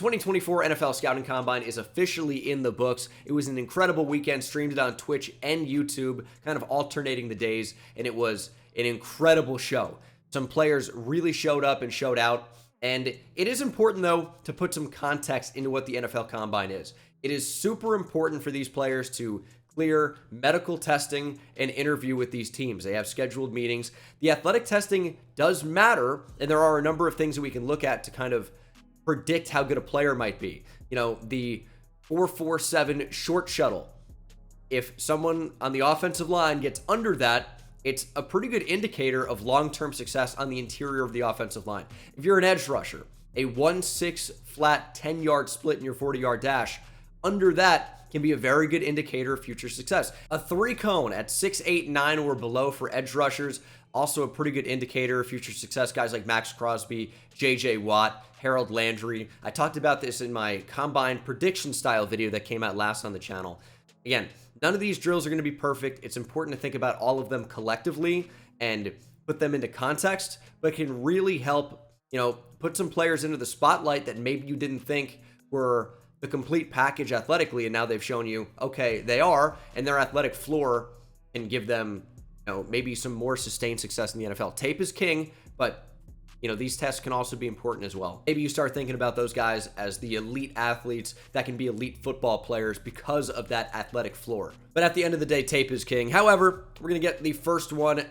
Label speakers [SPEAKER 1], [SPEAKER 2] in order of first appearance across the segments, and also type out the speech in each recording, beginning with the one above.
[SPEAKER 1] 2024 NFL Scouting Combine is officially in the books. It was an incredible weekend, streamed it on Twitch and YouTube, kind of alternating the days, and it was an incredible show. Some players really showed up and showed out, and it is important, though, to put some context into what the NFL Combine is. It is super important for these players to clear medical testing and interview with these teams. They have scheduled meetings. The athletic testing does matter, and there are a number of things that we can look at to kind of predict how good a player might be. You know, the 4.47 short shuttle. If someone on the offensive line gets under that, it's a pretty good indicator of long-term success on the interior of the offensive line. If you're an edge rusher, a 1.6 flat 10-yard split in your 40-yard dash, under that can be a very good indicator of future success. A 3-cone at 6'8", 9 or below for edge rushers, also a pretty good indicator of future success. Guys like Max Crosby, J.J. Watt, Harold Landry. I talked about this in my combine prediction style video that came out last on the channel. Again, none of these drills are going to be perfect. It's important to think about all of them collectively and put them into context, but can really help, put some players into the spotlight that maybe you didn't think were the complete package athletically, and now they've shown you, okay, they are, and their athletic floor can give them, maybe some more sustained success in the NFL. Tape is king, but these tests can also be important as well. Maybe you start thinking about those guys as the elite athletes that can be elite football players because of that athletic floor. But at the end of the day, tape is king. However, we're going to get the first one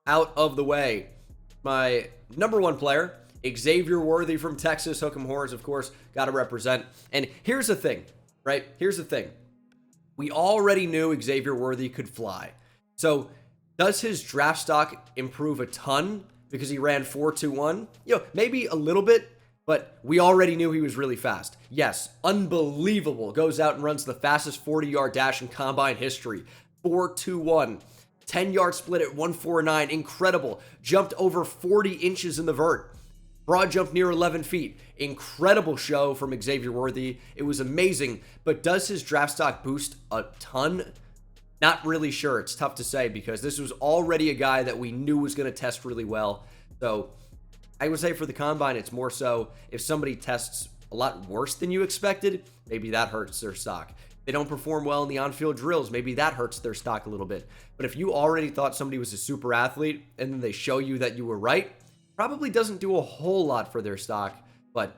[SPEAKER 1] out of the way. My number one player, Xavier Worthy from Texas, Hook'em Horns, of course, got to represent. And here's the thing, right? Here's the thing. We already knew Xavier Worthy could fly. So does his draft stock improve a ton because he ran 4.21? Maybe a little bit, but we already knew he was really fast. Yes, unbelievable. Goes out and runs the fastest 40-yard dash in combine history. 4.21. 10-yard split at 1.49. Incredible. Jumped over 40 inches in the vert. Broad jump near 11 feet. Incredible show from Xavier Worthy. It was amazing. But does his draft stock boost a ton? Not really sure. It's tough to say because this was already a guy that we knew was going to test really well. So I would say for the combine, it's more so if somebody tests a lot worse than you expected, maybe that hurts their stock. They don't perform well in the on-field drills, maybe that hurts their stock a little bit. But if you already thought somebody was a super athlete and then they show you that you were right, probably doesn't do a whole lot for their stock, but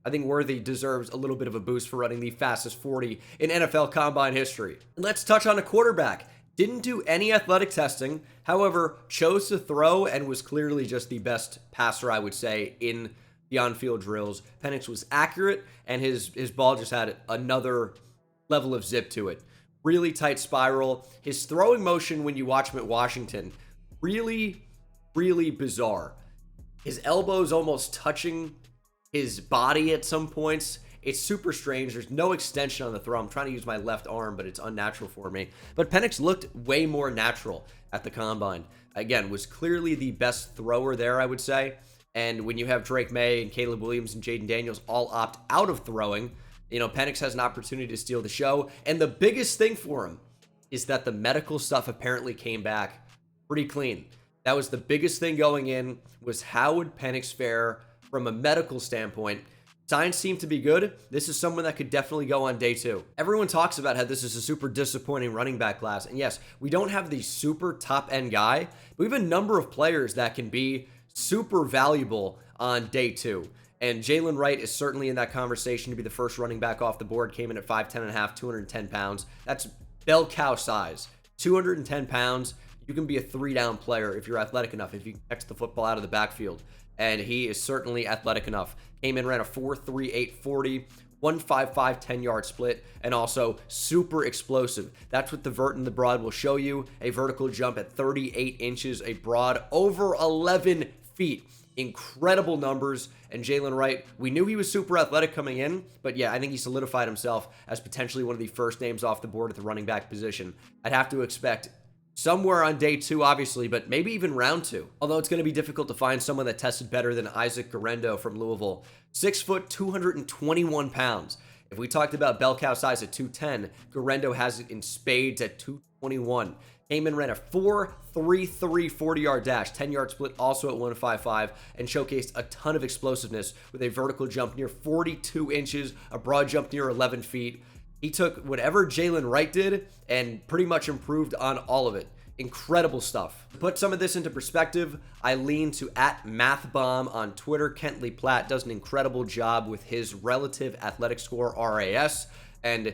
[SPEAKER 1] I think Worthy deserves a little bit of a boost for running the fastest 40 in NFL Combine history. Let's touch on a quarterback. Didn't do any athletic testing, however, chose to throw and was clearly just the best passer, I would say, in the on-field drills. Penix was accurate, and his ball just had another level of zip to it. Really tight spiral. His throwing motion when you watch him at Washington, really, really bizarre. His elbow's almost touching his body at some points. It's super strange. There's no extension on the throw. I'm trying to use my left arm, but it's unnatural for me. But Penix looked way more natural at the combine. Again, was clearly the best thrower there, I would say. And when you have Drake May and Caleb Williams and Jaden Daniels all opt out of throwing, Penix has an opportunity to steal the show. And the biggest thing for him is that the medical stuff apparently came back pretty clean. That was the biggest thing going in, was how would Penix fare from a medical standpoint. Signs seem to be good. This is someone that could definitely go on day 2. Everyone talks about how this is a super disappointing running back class. And yes, we don't have the super top-end guy, but we have a number of players that can be super valuable on day 2. And Jalen Wright is certainly in that conversation to be the first running back off the board. Came in at 5'10 and a half, 210 pounds. That's bell cow size. 210 pounds. You can be a 3-down player if you're athletic enough, if you can catch the football out of the backfield. And he is certainly athletic enough. Came in, ran a 4.38 40, 1.55 10-yard split, and also super explosive. That's what the vert and the broad will show you. A vertical jump at 38 inches, a broad over 11 feet. Incredible numbers. And Jalen Wright, we knew he was super athletic coming in, but yeah, I think he solidified himself as potentially one of the first names off the board at the running back position. I'd have to expect somewhere on day 2, obviously, but maybe even round 2. Although it's going to be difficult to find someone that tested better than Isaac Guerrero from Louisville. 6 foot, 221 pounds. If we talked about bell cow size at 210, Guerrero has it in spades at 221. Came in, ran a 4.33 40-yard dash, 10-yard split also at 1.55, and showcased a ton of explosiveness with a vertical jump near 42 inches, a broad jump near 11 feet. He took whatever Jalen Wright did and pretty much improved on all of it. Incredible stuff. To put some of this into perspective, I lean to @MathBomb on Twitter. Kentley Platt does an incredible job with his relative athletic score, RAS, and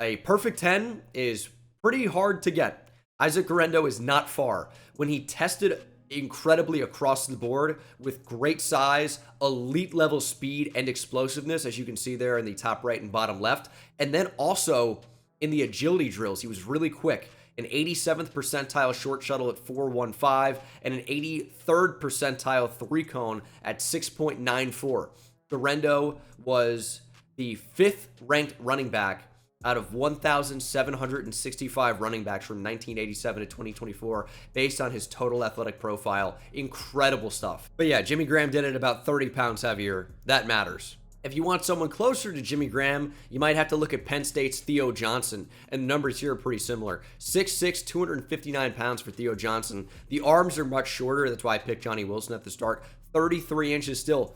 [SPEAKER 1] a perfect 10 is pretty hard to get. Isaac Guerrero is not far. When he tested incredibly across the board with great size, elite level speed, and explosiveness, as you can see there in the top right and bottom left, and then also in the agility drills, he was really quick. An 87th percentile short shuttle at 4.15 and an 83rd percentile three cone at 6.94. Guerrero was the 5th ranked running back out of 1,765 running backs from 1987 to 2024 based on his total athletic profile. Incredible stuff. But yeah, Jimmy Graham did it about 30 pounds heavier. That matters. If you want someone closer to Jimmy Graham, you might have to look at Penn State's Theo Johnson, and the numbers here are pretty similar. 6'6", 259 pounds for Theo Johnson. The arms are much shorter. That's why I picked Johnny Wilson at the start. 33 inches, still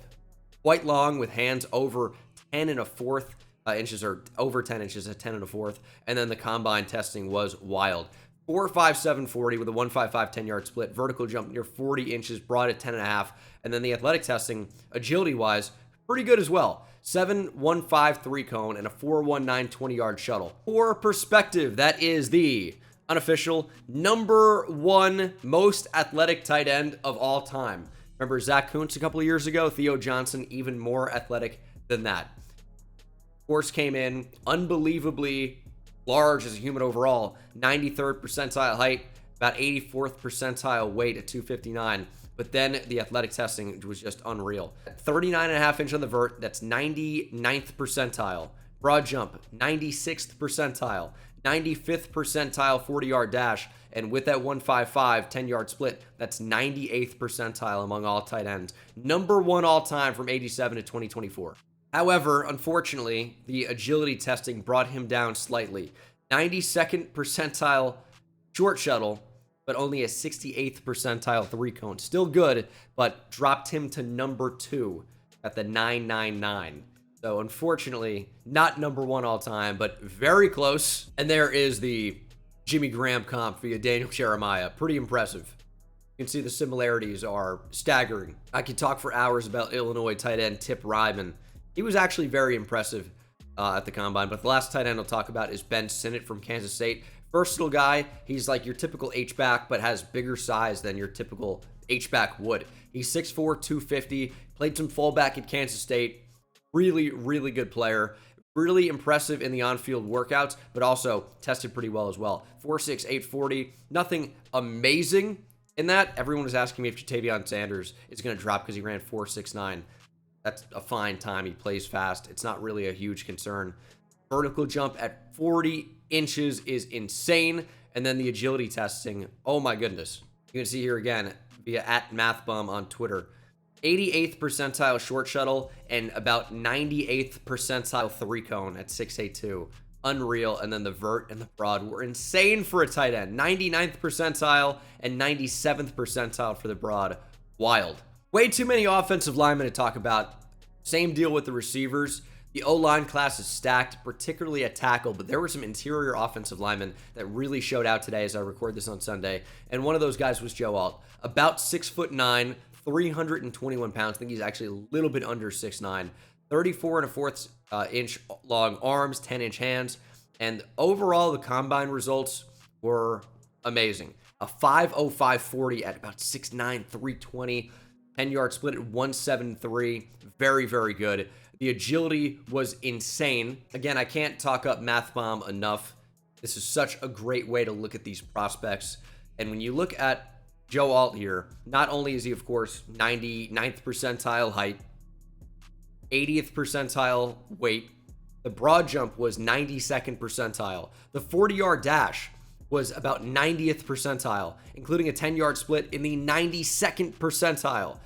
[SPEAKER 1] quite long, with hands over 10 1/4 inches, or over 10 inches at 10 1/4. And then the combine testing was wild. 4.57 40 with a 1.55 10-yard split, vertical jump near 40 inches, broad at 10.5. And then the athletic testing, agility-wise, pretty good as well. 7.15 three cone and a 4.19 20-yard shuttle. For perspective, that is the unofficial #1 most athletic tight end of all time. Remember Zach Kuntz a couple of years ago? Theo Johnson, even more athletic than that. Of course, came in unbelievably large as a human overall. 93rd percentile height, about 84th percentile weight at 259. But then the athletic testing was just unreal. 39.5 inch on the vert, that's 99th percentile. Broad jump, 96th percentile. 95th percentile 40-yard dash. And with that 1.55 10-yard split, that's 98th percentile among all tight ends. #1 all time from 87 to 2024. However, unfortunately, the agility testing brought him down slightly. 92nd percentile short shuttle, but only a 68th percentile three cone. Still good, but dropped him to #2 at the 999. So unfortunately, not #1 all time, but very close. And there is the Jimmy Graham comp via Daniel Jeremiah. Pretty impressive. You can see the similarities are staggering. I could talk for hours about Illinois tight end Tip Ryman. He was actually very impressive at the combine, but the last tight end I'll talk about is Ben Sinnott from Kansas State. Versatile guy. He's like your typical H-back, but has bigger size than your typical H-back would. He's 6'4", 250, played some fullback at Kansas State. Really, really good player. Really impressive in the on-field workouts, but also tested pretty well as well. 4'6", 840. Nothing amazing in that. Everyone was asking me if Jatavion Sanders is going to drop because he ran 4.69. That's a fine time. He plays fast. It's not really a huge concern. Vertical jump at 40 inches is insane. And then the agility testing, oh my goodness. You can see here again via @MathBum on Twitter. 88th percentile short shuttle and about 98th percentile three cone at 6.82. Unreal. And then the vert and the broad were insane for a tight end. 99th percentile and 97th percentile for the broad. Wild. Way too many offensive linemen to talk about. Same deal with the receivers. The O-line class is stacked, particularly at tackle, but there were some interior offensive linemen that really showed out today as I record this on Sunday. And one of those guys was Joe Alt. About 6'9", 321 pounds. I think he's actually a little bit under 6'9". 34 1/4 inch long arms, 10-inch hands. And overall, the combine results were amazing. A 5.05 40 at about 6'9", 320. 10-yard split at 1.73. Very, very good. The agility was insane. Again, I can't talk up MathBomb enough. This is such a great way to look at these prospects. And when you look at Joe Alt here, not only is he, of course, 99th percentile height, 80th percentile weight, the broad jump was 92nd percentile. The 40-yard dash was about 90th percentile, including a 10-yard split in the 92nd percentile.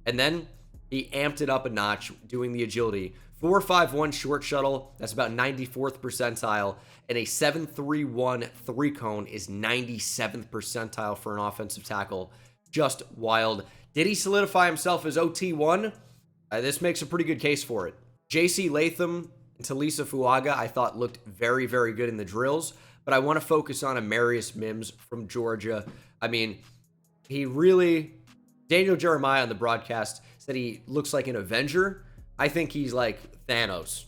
[SPEAKER 1] And then he amped it up a notch doing the agility. 4.51 short shuttle, that's about 94th percentile, and a 7.31 three cone is 97th percentile for an offensive tackle. Just wild. Did he solidify himself as OT1? This makes a pretty good case for it. JC Latham and Talisa Fuaga, I thought looked very, very good in the drills, but I want to focus on Amarius Mims from Georgia. I mean, he really... Daniel Jeremiah on the broadcast said he looks like an Avenger. I think he's like Thanos.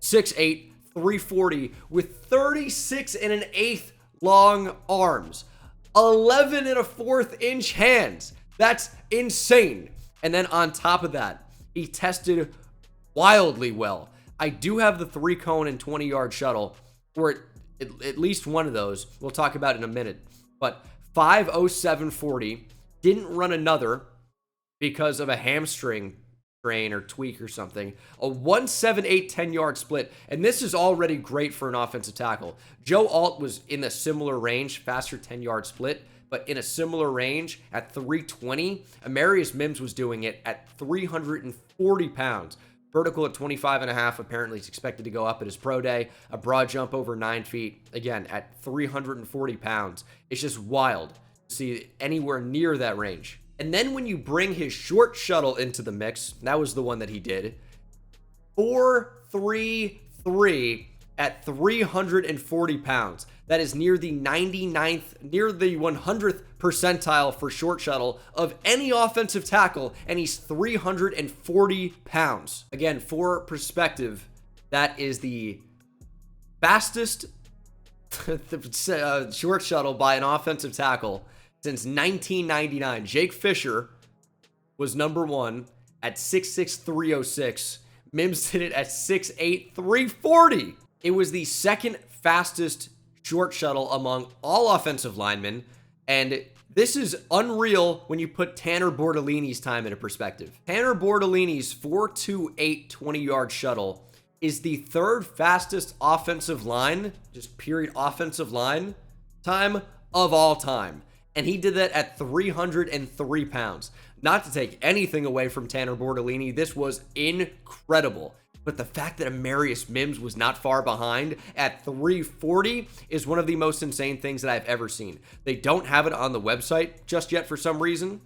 [SPEAKER 1] 6'8", 340 with 36 and an eighth long arms. 11 and a fourth inch hands. That's insane. And then on top of that, he tested wildly well. I do have the 3 cone and 20-yard shuttle, or at least one of those. We'll talk about in a minute. But 5.0740, didn't run another because of a hamstring strain or tweak or something. A 1.78 10-yard split, and this is already great for an offensive tackle. Joe Alt was in a similar range, faster 10-yard split, but in a similar range at 320. Amarius Mims was doing it at 340 pounds. Vertical at 25.5, apparently he's expected to go up at his pro day. A broad jump over 9 feet, again, at 340 pounds. It's just wild to see anywhere near that range. And then when you bring his short shuttle into the mix, that was the one that he did, 4.33 at 340 pounds. That is near the 99th, near the 100th percentile for short shuttle of any offensive tackle, and he's 340 pounds. Again, for perspective, that is the fastest short shuttle by an offensive tackle since 1999. Jake Fisher was number 1 at 6'6", 306. Mims did it at 6'8", 340. It was the second fastest short shuttle among all offensive linemen, and this is unreal when you put Tanner Bordellini's time into perspective. Tanner Bordellini's 4.28 20-yard shuttle is the third fastest offensive line, just period offensive line time of all time. And he did that at 303 pounds. Not to take anything away from Tanner Bordellini, this was incredible. But the fact that Amarius Mims was not far behind at 340 is one of the most insane things that I've ever seen. They don't have it on the website just yet for some reason,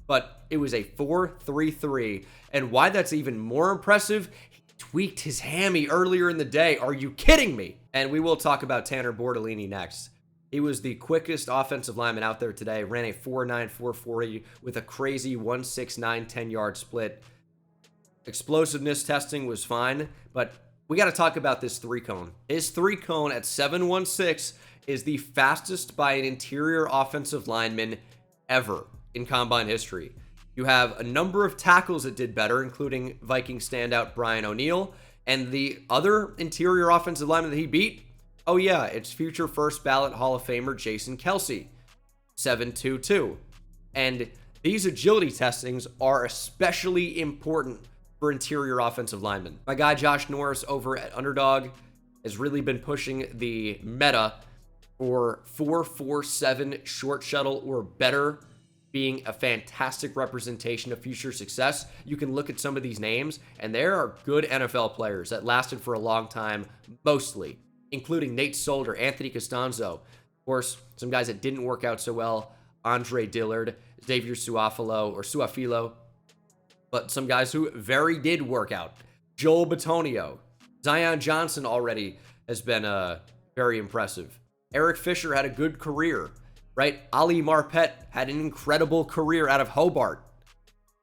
[SPEAKER 1] but it was a 4.33. And why that's even more impressive, he tweaked his hammy earlier in the day. Are you kidding me? And we will talk about Tanner Bordellini next. He was the quickest offensive lineman out there today, ran a 4.9 4.40 with a crazy 1.69 10-yard split. Explosiveness testing was fine, but we got to talk about this 3 cone. His 3 cone at 7.16 is the fastest by an interior offensive lineman ever in combine history. You have a number of tackles that did better, including Viking standout Brian O'Neill, and the other interior offensive lineman that he beat, oh yeah, it's future first ballot Hall of Famer Jason Kelce, 7.22. And these agility testings are especially important for interior offensive linemen. My guy Josh Norris over at Underdog has really been pushing the meta for 4.47 short shuttle or better being a fantastic representation of future success. You can look at some of these names, and there are good NFL players that lasted for a long time, mostly, including Nate Solder, Anthony Costanzo, of course, some guys that didn't work out so well, Andre Dillard, Xavier Suafilo, but some guys who very did work out. Joel Bitonio. Zion Johnson already has been very impressive. Eric Fisher had a good career, right? Ali Marpet had an incredible career out of Hobart.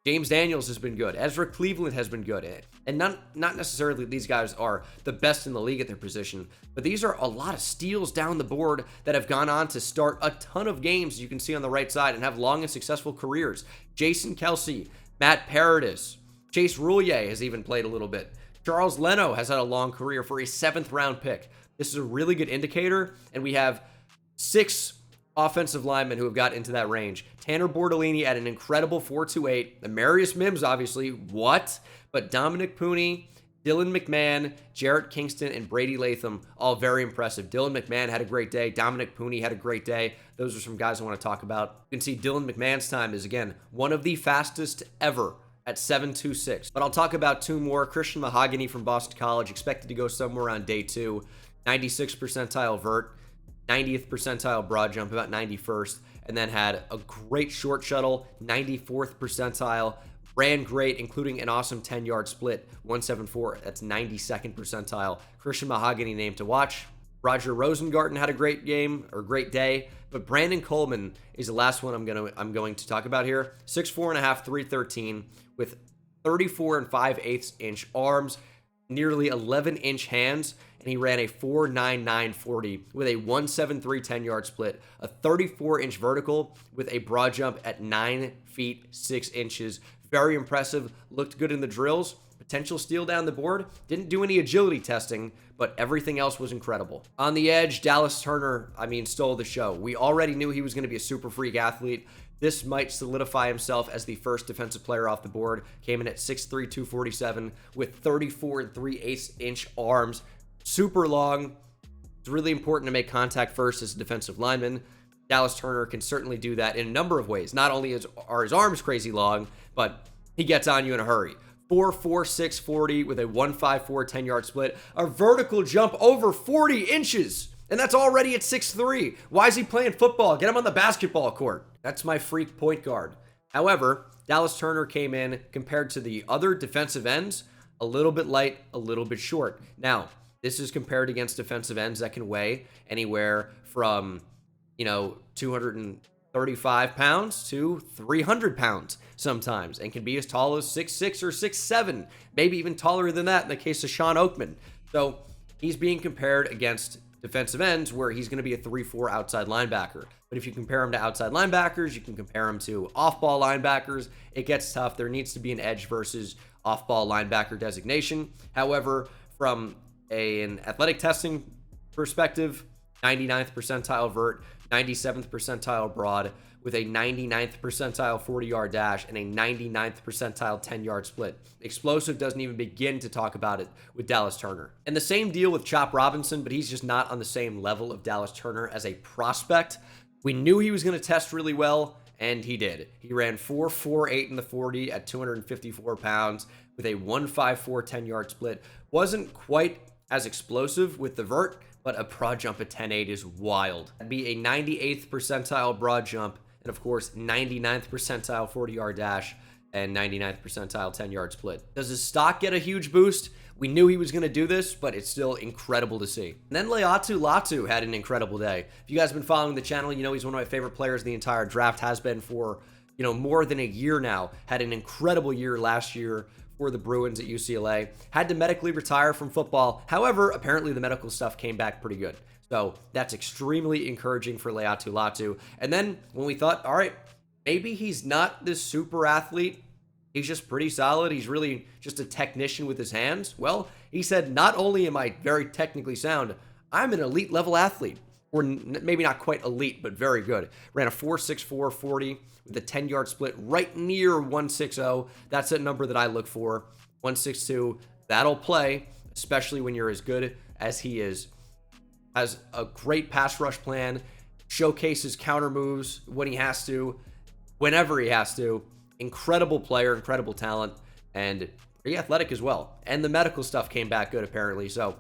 [SPEAKER 1] James Daniels has been good. Ezra Cleveland has been good. And not necessarily these guys are the best in the league at their position, but these are a lot of steals down the board that have gone on to start a ton of games, you can see on the right side, and have long and successful careers. Jason Kelce, Matt Paradis, Chase Roulier has even played a little bit. Charles Leno has had a long career for a 7th round pick. This is a really good indicator, and we have 6 offensive linemen who have got into that range. Tanner Bordellini at an incredible 4.28. Amarius Mims, obviously, what? But Dominic Pooney, Dylan McMahon, Jarrett Kingston, and Brady Latham, all very impressive. Dylan McMahon had a great day. Dominic Pooney had a great day. Those are some guys I want to talk about. You can see Dylan McMahon's time is, again, one of the fastest ever at 7.26. But I'll talk about two more. Christian Mahogany from Boston College, expected to go somewhere around day 2. 96th percentile vert, 90th percentile broad jump, about 91st, and then had a great short shuttle, 94th percentile, ran great, including an awesome 10-yard split, 174. That's 92nd percentile. Christian Mahogany name to watch. Roger Rosengarten had a great game, or great day, but Brandon Coleman is the last one I'm going to talk about here. 6'4.5", 313, with 34 5/8 inch arms, nearly 11-inch hands, and he ran a 4.9940 with a 173 10-yard split, a 34-inch vertical with a broad jump at 9 feet 6 inches. Very impressive. Looked good in the drills. Potential steal down the board. Didn't do any agility testing, but everything else was incredible. On the edge, Dallas Turner, stole the show. We already knew he was going to be a super freak athlete. This might solidify himself as the first defensive player off the board. Came in at 6'3", 247 with 34 3/8 inch arms. Super long. It's really important to make contact first as a defensive lineman. Dallas Turner can certainly do that in a number of ways. Not only are his arms crazy long, but he gets on you in a hurry. 4.46 40 with a 1.54 10-yard split. A vertical jump over 40 inches. And that's already at 6'3". Why is he playing football? Get him on the basketball court. That's my freak point guard. However, Dallas Turner came in, compared to the other defensive ends, a little bit light, a little bit short. Now, this is compared against defensive ends that can weigh anywhere from 235 pounds to 300 pounds sometimes, and can be as tall as 6'6" or 6'7", maybe even taller than that in the case of Sean Oakman. So he's being compared against defensive ends where he's going to be a 3-4 outside linebacker. But if you compare him to outside linebackers, you can compare him to off-ball linebackers. It gets tough. There needs to be an edge versus off-ball linebacker designation. However, from an athletic testing perspective, 99th percentile vert, 97th percentile broad, with a 99th percentile 40-yard dash and a 99th percentile 10-yard split. Explosive doesn't even begin to talk about it with Dallas Turner. And the same deal with Chop Robinson, but he's just not on the same level of Dallas Turner as a prospect. We knew he was going to test really well, and he did. He ran 4.48 in the 40 at 254 pounds with a 1.54 10-yard split. Wasn't quite as explosive with the vert, but a broad jump at 10.8 is wild. That'd be a 98th percentile broad jump, and of course, 99th percentile 40-yard dash, and 99th percentile 10-yard split. Does his stock get a huge boost? We knew he was going to do this, but it's still incredible to see. And then Laiatu Latu had an incredible day. If you guys have been following the channel, you know he's one of my favorite players in the entire draft, has been for, more than a year now. Had an incredible year last year for the Bruins at UCLA. Had to medically retire from football. However, apparently the medical stuff came back pretty good. So that's extremely encouraging for Laiatu Latu. And then when we thought, all right, maybe he's not this super athlete, he's just pretty solid, he's really just a technician with his hands. Well, he said, not only am I very technically sound, I'm an elite level athlete. Or maybe not quite elite, but very good. Ran a 4.64 40 with a 10-yard split right near 1.60. That's a number that I look for. 1.62, that'll play, especially when you're as good as he is. Has a great pass rush plan, showcases counter moves when he has to, whenever he has to. Incredible player, incredible talent, and pretty athletic as well. And the medical stuff came back good, apparently. So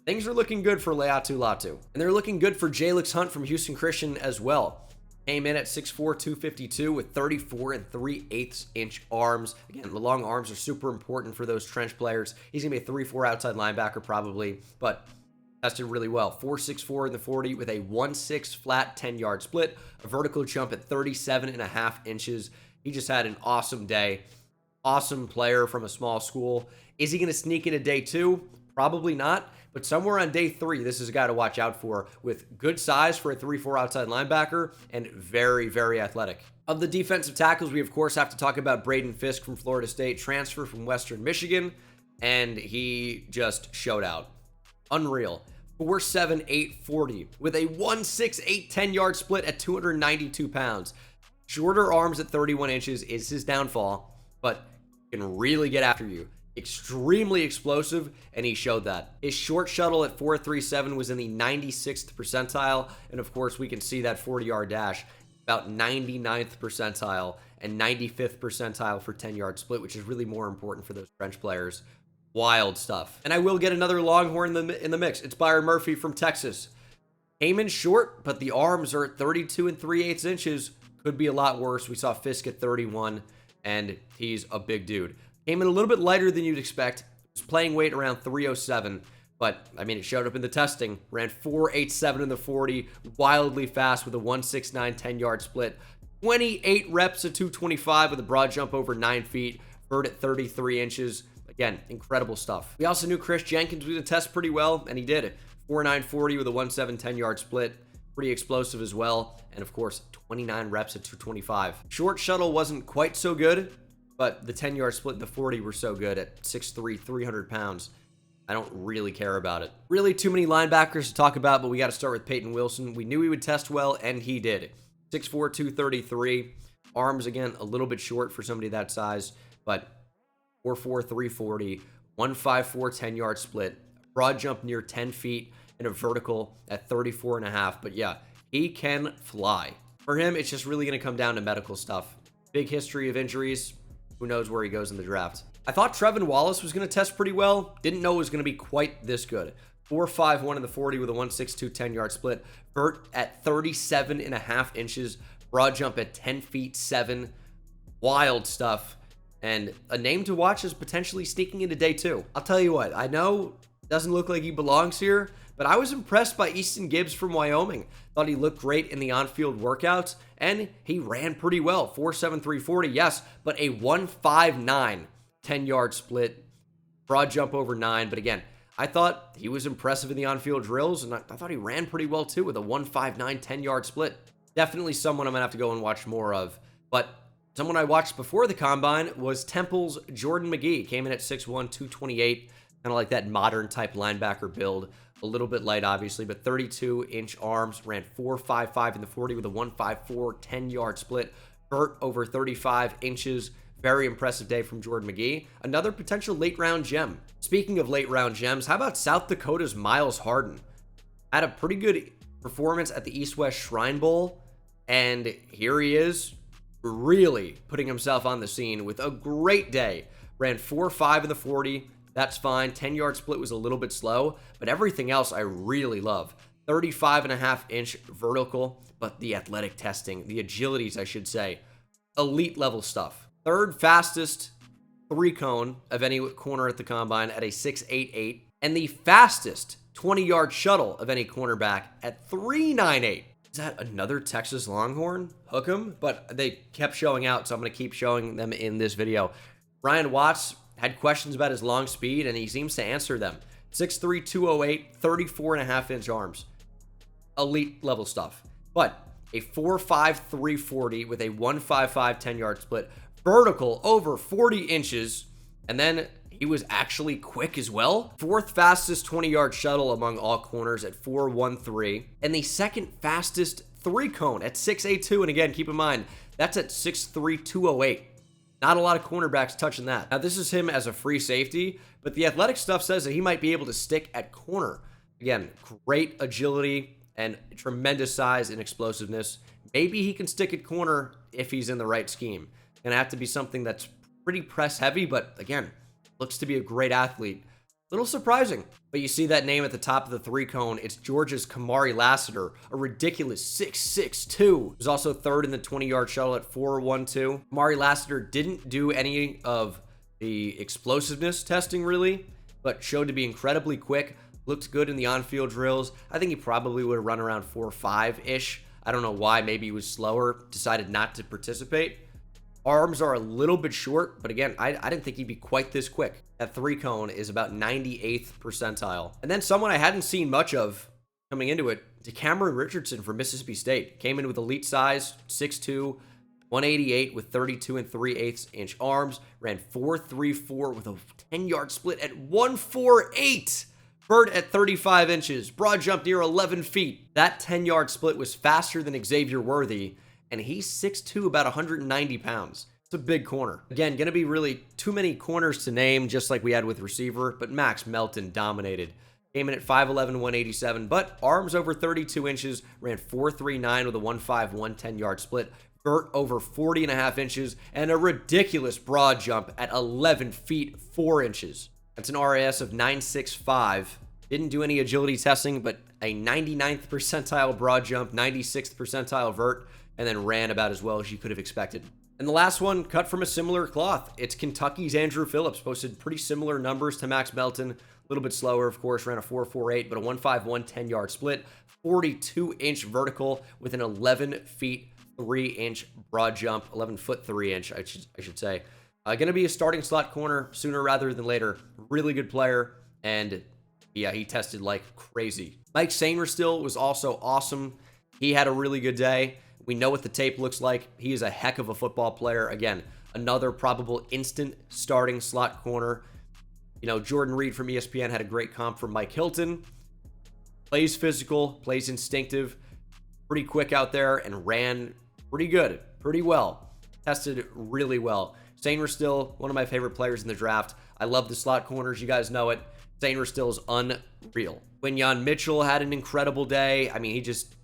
[SPEAKER 1] things are looking good for Laiatu Latu. And they're looking good for Jalix Hunt from Houston Christian as well. Came in at 6'4", 252 with 34 3/8 inch arms. Again, the long arms are super important for those trench players. He's going to be a 3-4 outside linebacker probably, but tested really well. 4.64 in the 40 with a 1.6 flat 10-yard split, a vertical jump at 37.5 inches. He just had an awesome day. Awesome player from a small school. Is he going to sneak into day 2? Probably not. But somewhere on day 3, this is a guy to watch out for with good size for a 3-4 outside linebacker and very, very athletic. Of the defensive tackles, we of course have to talk about Braden Fisk from Florida State, transfer from Western Michigan, and he just showed out. Unreal. 4.78 40 with a 1.68 10-yard split at 292 pounds. Shorter arms at 31 inches is his downfall, but can really get after you. Extremely explosive, and he showed that. His short shuttle at 4.37 was in the 96th percentile, and of course we can see that 40-yard dash about 99th percentile, and 95th percentile for 10-yard split, which is really more important for those French players. Wild stuff. And I will get another Longhorn in the mix. It's Byron Murphy from Texas. Came in short, but the arms are at 32 3/8 inches. Could be a lot worse. We saw Fisk at 31, and he's a big dude. Came in a little bit lighter than you'd expect. Was playing weight around 307, but I mean, it showed up in the testing. Ran 4.87 in the 40, wildly fast with a 1.69 10-yard split. 28 reps at 225 with a broad jump over 9 feet. Vert at 33 inches. Again, incredible stuff. We also knew Chris Jenkins was going to test pretty well, and he did. 4.940 with a 1.7 10-yard split. Pretty explosive as well. And of course, 29 reps at 225. Short shuttle wasn't quite so good, but the 10-yard split and the 40 were so good at 6'3", 300 pounds. I don't really care about it. Really too many linebackers to talk about, but we got to start with Peyton Wilson. We knew he would test well, and he did. 6'4", 233. Arms, again, a little bit short for somebody that size, but 4'4", 340. 1.54 10-yard split. Broad jump near 10 feet and a vertical at 34.5. But yeah, he can fly. For him, it's just really going to come down to medical stuff. Big history of injuries. Who knows where he goes in the draft. I thought Trevin Wallace was going to test pretty well. Didn't know it was going to be quite this good. 4.51 in the 40 with a 1.62 10-yard split. Vert at 37.5 inches. Broad jump at 10 feet 7. Wild stuff. And a name to watch is potentially sneaking into day 2. I'll tell you what, I know it doesn't look like he belongs here, but I was impressed by Easton Gibbs from Wyoming. Thought he looked great in the on-field workouts, and he ran pretty well. 4.7 340, yes, but a 1.59 10-yard split. Broad jump over 9, but again, I thought he was impressive in the on-field drills, and I thought he ran pretty well too with a 1.59 10-yard split. Definitely someone I'm going to have to go and watch more of, but someone I watched before the Combine was Temple's Jordan McGee. Came in at 6'1", 228, kind of like that modern type linebacker build. A little bit light, obviously, but 32-inch arms. Ran 4.55 in the 40 with a 1.54 10-yard split. Vert over 35 inches. Very impressive day from Jordan McGee. Another potential late-round gem. Speaking of late-round gems, how about South Dakota's Miles Harden? Had a pretty good performance at the East-West Shrine Bowl, and here he is, really putting himself on the scene with a great day. Ran 4.5 in the 40. That's fine. 10-yard split was a little bit slow, but everything else I really love. 35.5-inch vertical, but the athletic testing, the agilities, I should say, elite level stuff. Third fastest 3-cone of any corner at the Combine at a 6.88, and the fastest 20-yard shuttle of any cornerback at 3.98. Is that another Texas Longhorn? Hook 'em? But they kept showing out, so I'm going to keep showing them in this video. Ryan Watts had questions about his long speed, and he seems to answer them. 6'3", 208, 34.5-inch arms. Elite level stuff. But a 4.5 340 with a 1.55 10-yard split. Vertical over 40 inches. And then he was actually quick as well. Fourth fastest 20-yard shuttle among all corners at 4.13. And the second fastest 3-cone at 6.82. And again, keep in mind, that's at 6'3", 208. Not a lot of cornerbacks touching that. Now, this is him as a free safety, but the athletic stuff says that he might be able to stick at corner. Again, great agility and tremendous size and explosiveness. Maybe he can stick at corner if he's in the right scheme. Gonna have to be something that's pretty press heavy, but again, looks to be a great athlete. Little surprising, but you see that name at the top of the 3-cone. It's Georgia's Kamari Lassiter, a ridiculous 6'6", was also third in the 20-yard shuttle at 4.12. Kamari Lassiter didn't do any of the explosiveness testing really, but showed to be incredibly quick. Looked good in the on-field drills. I think he probably would have run around 4.5-ish. I don't know why. Maybe he was slower, decided not to participate. Arms are a little bit short, but again, I didn't think he'd be quite this quick. That 3-cone is about 98th percentile. And then someone I hadn't seen much of coming into it, Cameron Richardson from Mississippi State. Came in with elite size, 6'2", 188 with 32 3/8-inch arms. Ran 4.34 with a 10-yard split at 1.48. Vert at 35 inches. Broad jump near 11 feet. That 10-yard split was faster than Xavier Worthy, and he's 6'2", about 190 pounds. It's a big corner. Again, going to be really too many corners to name, just like we had with receiver, but Max Melton dominated. Came in at 5'11", 187, but arms over 32 inches, ran 4.39 with a 1.51 10-yard split. vert over 40.5 inches, and a ridiculous broad jump at 11 feet 4 inches. That's an RAS of 965. Didn't do any agility testing, but a 99th percentile broad jump, 96th percentile vert, and then ran about as well as you could have expected. And the last one, cut from a similar cloth. It's Kentucky's Andrew Phillips. Posted pretty similar numbers to Max Melton. A little bit slower, of course, ran a 4.48, but a 1.51 10-yard split. 42-inch vertical with an 11 feet 3-inch broad jump. 11 foot 3-inch, I should say. Going to be a starting slot corner sooner rather than later. Really good player, and yeah, he tested like crazy. Mike Sainristil was also awesome. He had a really good day. We know what the tape looks like. He is a heck of a football player. Again, another probable instant starting slot corner. You know, Jordan Reed from ESPN had a great comp from Mike Hilton. Plays physical, plays instinctive, pretty quick out there, and ran pretty good, pretty well. Tested really well. Sainristil, one of my favorite players in the draft. I love the slot corners. You guys know it. Sainristil is unreal. Quinyon Mitchell had an incredible day. I mean, he just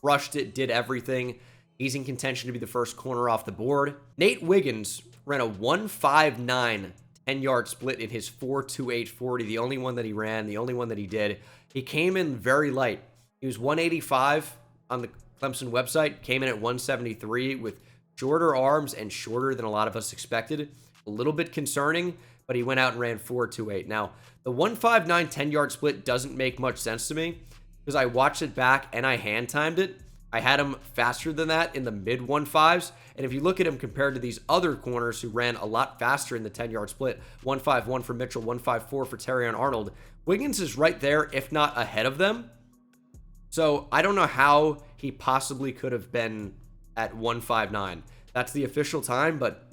[SPEAKER 1] crushed it, did everything. He's in contention to be the first corner off the board. Nate Wiggins ran a 1.59 10-yard split in his 4.28 40. The only one that he ran, the only one that he did. He came in very light. He was 185 on the Clemson website, came in at 173 with shorter arms and shorter than a lot of us expected. A little bit concerning, but he went out and ran 4.28. Now, the 1.59 10-yard split doesn't make much sense to me because I watched it back and I hand timed it. I had him faster than that in the mid 1.5s. And if you look at him compared to these other corners who ran a lot faster in the 10-yard split, 1.51 for Mitchell, 1.54 for Terrion Arnold, Wiggins is right there, if not ahead of them. So I don't know how he possibly could have been at 1.59. That's the official time, but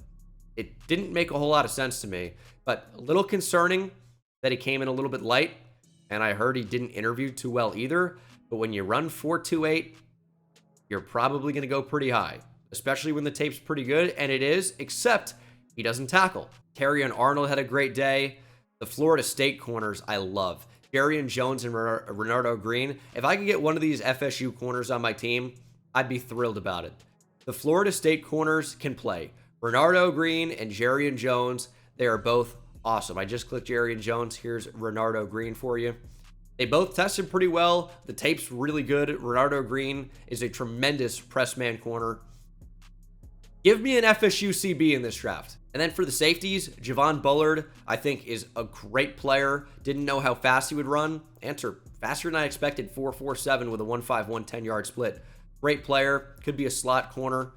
[SPEAKER 1] it didn't make a whole lot of sense to me. But a little concerning that he came in a little bit light, and I heard he didn't interview too well either. But when you run 4.28, you're probably going to go pretty high, especially when the tape's pretty good, and it is, except he doesn't tackle. Terrion Arnold had a great day. The Florida State corners I love. Jarian Jones and Renardo Green. If I could get one of these FSU corners on my team, I'd be thrilled about it. The Florida State corners can play. Renardo Green and Jarian Jones, they are both awesome. I just clicked Jarian Jones. Here's Renardo Green for you. They both tested pretty well. The tape's really good. Renardo Green is a tremendous press man corner. Give me an FSU CB in this draft. And then for the safeties, Javon Bullard, I think, is a great player. Didn't know how fast he would run. Answer, faster than I expected, 4.47 with a 1.51 10-yard split. Great player. Could be a slot corner.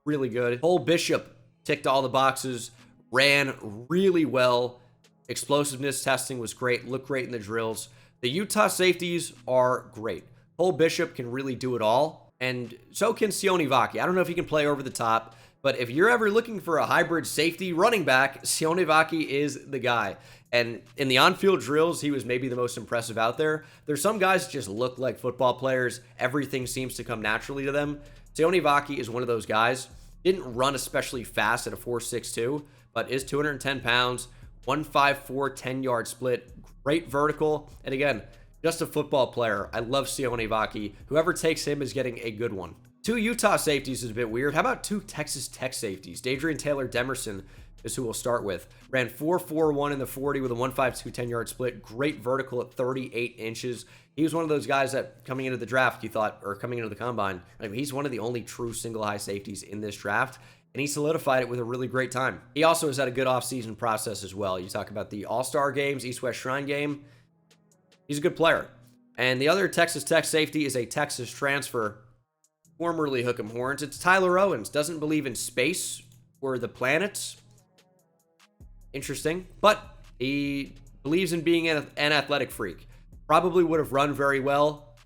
[SPEAKER 1] Really good. Cole Bishop ticked all the boxes. Ran really well. Explosiveness testing was great. Looked great in the drills. The Utah safeties are great. Cole Bishop can really do it all, and so can Sione Vaki. I don't know if he can play over the top, but if you're ever looking for a hybrid safety running back, Sione Vaki is the guy. And in the on-field drills, he was maybe the most impressive out there. There's some guys that just look like football players. Everything seems to come naturally to them. Sione Vaki is one of those guys. Didn't run especially fast at a 4.62, but is 210 pounds, 1.54 10-yard split. Great vertical, and again, just a football player. I love Sione Vaki. Whoever takes him is getting a good one. 2 Utah safeties is a bit weird. How about 2 Texas Tech safeties? Dadrian Taylor Demerson is who we'll start with. Ran 4.41 in the 40 with a 1.52 10-yard split. Great vertical at 38 inches. He was one of those guys that coming into the draft, you thought, or coming into the combine, I mean, he's one of the only true single high safeties in this draft. And he solidified it with a really great time. He also has had a good offseason process as well. You talk about the All-Star games, East-West Shrine game. He's a good player. And the other Texas Tech safety is a Texas transfer, formerly Hook'em Horns. It's Tyler Owens. Doesn't believe in space or the planets. Interesting. But he believes in being an athletic freak. Probably would have run very well.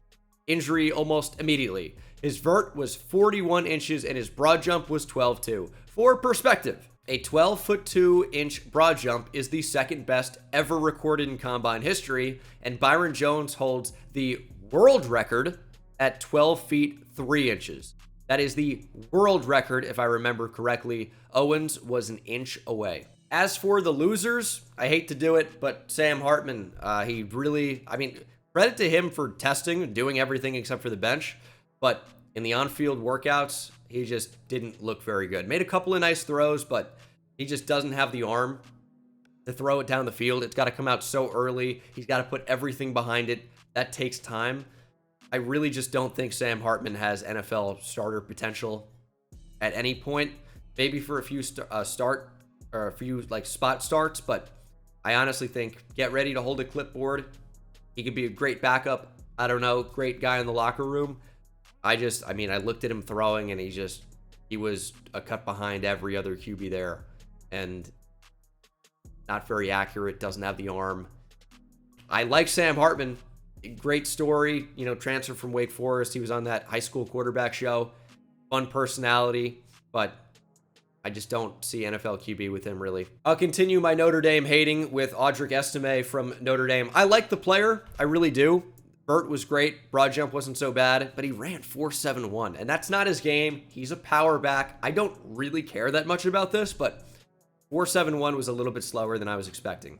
[SPEAKER 1] Injury almost immediately. His vert was 41 inches and his broad jump was 12.2. For perspective, a 12'2" broad jump is the second best ever recorded in combine history, and Byron Jones holds the world record at 12 feet 3 inches. That is the world record, if I remember correctly. Owens was an inch away. As for the losers, I hate to do it, but Sam Hartman, he really, I mean, credit to him for testing and doing everything except for the bench. But in the on-field workouts, he just didn't look very good. Made a couple of nice throws, but he just doesn't have the arm to throw it down the field. It's got to come out so early. He's got to put everything behind it. That takes time. I really just don't think Sam Hartman has NFL starter potential at any point. Maybe for a few a few like spot starts, but I honestly think get ready to hold a clipboard. He could be a great backup. I don't know, great guy in the locker room. I mean, I looked at him throwing and he was a cut behind every other QB there, and not very accurate, doesn't have the arm. I like Sam Hartman. Great story, you know, transfer from Wake Forest. He was on that high school quarterback show. Fun personality, but I just don't see NFL QB with him, really. I'll continue my Notre Dame hating with Audric Estime from Notre Dame. I like the player. I really do. Burt was great. Broad jump wasn't so bad, but he ran 4.71, and that's not his game. He's a power back. I don't really care that much about this, but 4.71 was a little bit slower than I was expecting.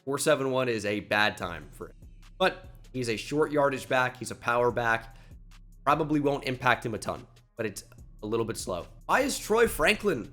[SPEAKER 1] 4.71 is a bad time for him. But he's a short yardage back. He's a power back. Probably won't impact him a ton, but it's a little bit slow. Why is Troy Franklin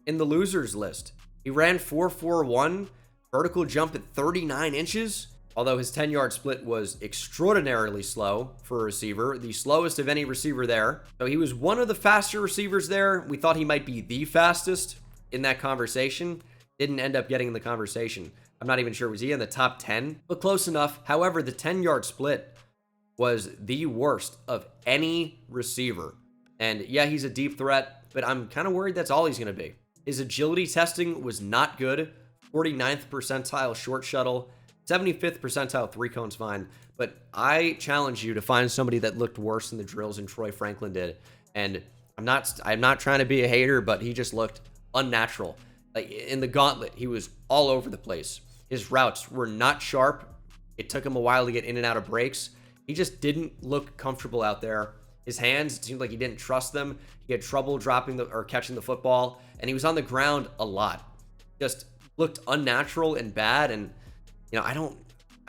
[SPEAKER 1] in the losers list? He ran 4.41, vertical jump at 39 inches. Although his 10-yard split was extraordinarily slow for a receiver, the slowest of any receiver there. So he was one of the faster receivers there. We thought he might be the fastest in that conversation. Didn't end up getting in the conversation. I'm not even sure, was he in the top 10? But close enough. However, the 10-yard split was the worst of any receiver. And yeah, he's a deep threat, but I'm kind of worried that's all he's going to be. His agility testing was not good. 49th percentile short shuttle. 75th percentile three cones fine, but I challenge you to find somebody that looked worse in the drills than Troy Franklin did. And I'm not trying to be a hater, but he just looked unnatural. Like in the gauntlet, he was all over the place. His routes were not sharp. It took him a while to get in and out of breaks. He just didn't look comfortable out there. His hands, it seemed like he didn't trust them. He had trouble dropping or catching the football, and he was on the ground a lot. Just looked unnatural and bad. And you know, I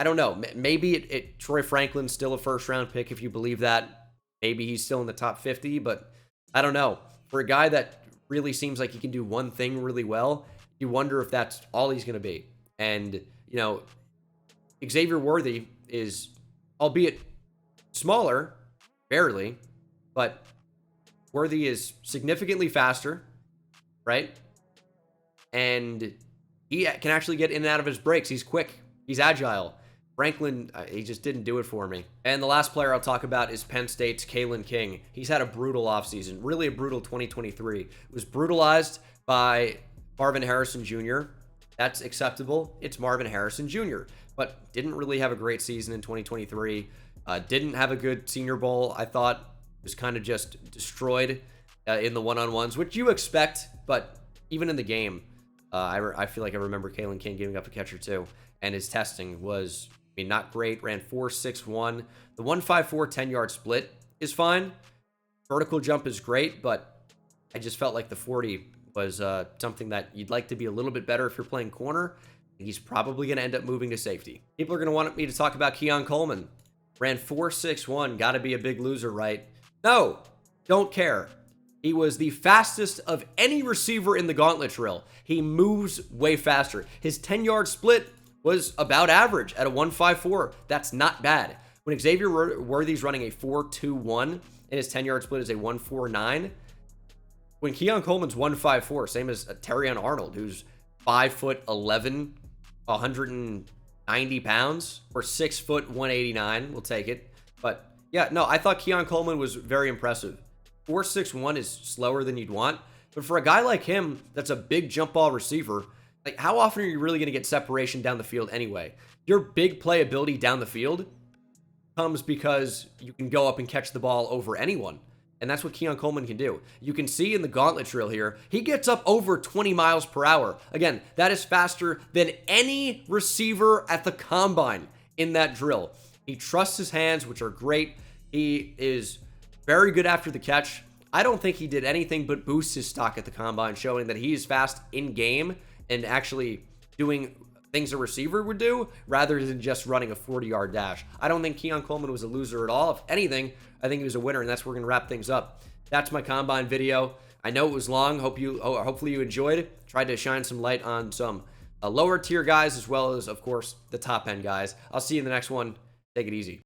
[SPEAKER 1] don't know. Maybe Troy Franklin's still a first-round pick if you believe that. Maybe he's still in the top 50, but I don't know. For a guy that really seems like he can do one thing really well, you wonder if that's all he's going to be. And, you know, Xavier Worthy is, albeit smaller, barely, but Worthy is significantly faster, right? And he can actually get in and out of his breaks. He's quick. He's agile. Franklin, he just didn't do it for me. And the last player I'll talk about is Penn State's Bengal King. He's had a brutal offseason, really a brutal 2023. Was brutalized by Marvin Harrison Jr. That's acceptable. It's Marvin Harrison Jr., but didn't really have a great season in 2023. Didn't have a good Senior Bowl. I thought was kind of just destroyed in the one-on-ones, which you expect, but even in the game, I feel like I remember Bengal King giving up a catch or two, and his testing was, I mean, not great. Ran 4.61. The 1.54 10-yard split is fine. Vertical jump is great, but I just felt like the 40 was something that you'd like to be a little bit better if you're playing corner. He's probably going to end up moving to safety. People are going to want me to talk about Keon Coleman. Ran 4.61. Got to be a big loser, right? No, don't care. He was the fastest of any receiver in the gauntlet drill. He moves way faster. His 10-yard split was about average at a 1.54. That's not bad. When Xavier Worthy's running a 4.21 and his 10-yard split is a 1.49, when Keon Coleman's 1.54, same as Terrion Arnold, who's 5'11", 190 pounds, or 6 foot 189, we'll take it. But yeah, no, I thought Keon Coleman was very impressive. 4.61 is slower than you'd want, but for a guy like him that's a big jump ball receiver, like how often are you really going to get separation down the field anyway? Your big playability down the field comes because you can go up and catch the ball over anyone, and that's what Keon Coleman can do. You can see in the gauntlet drill here, he gets up over 20 miles per hour. Again, that is faster than any receiver at the combine in that drill. He trusts his hands, which are great. He is very good after the catch. I don't think he did anything but boost his stock at the combine, showing that he is fast in game and actually doing things a receiver would do rather than just running a 40-yard dash. I don't think Keon Coleman was a loser at all. If anything, I think he was a winner, and that's where we're going to wrap things up. That's my combine video. I know it was long. Hopefully you enjoyed it. Tried to shine some light on some lower tier guys as well as, of course, the top end guys. I'll see you in the next one. Take it easy.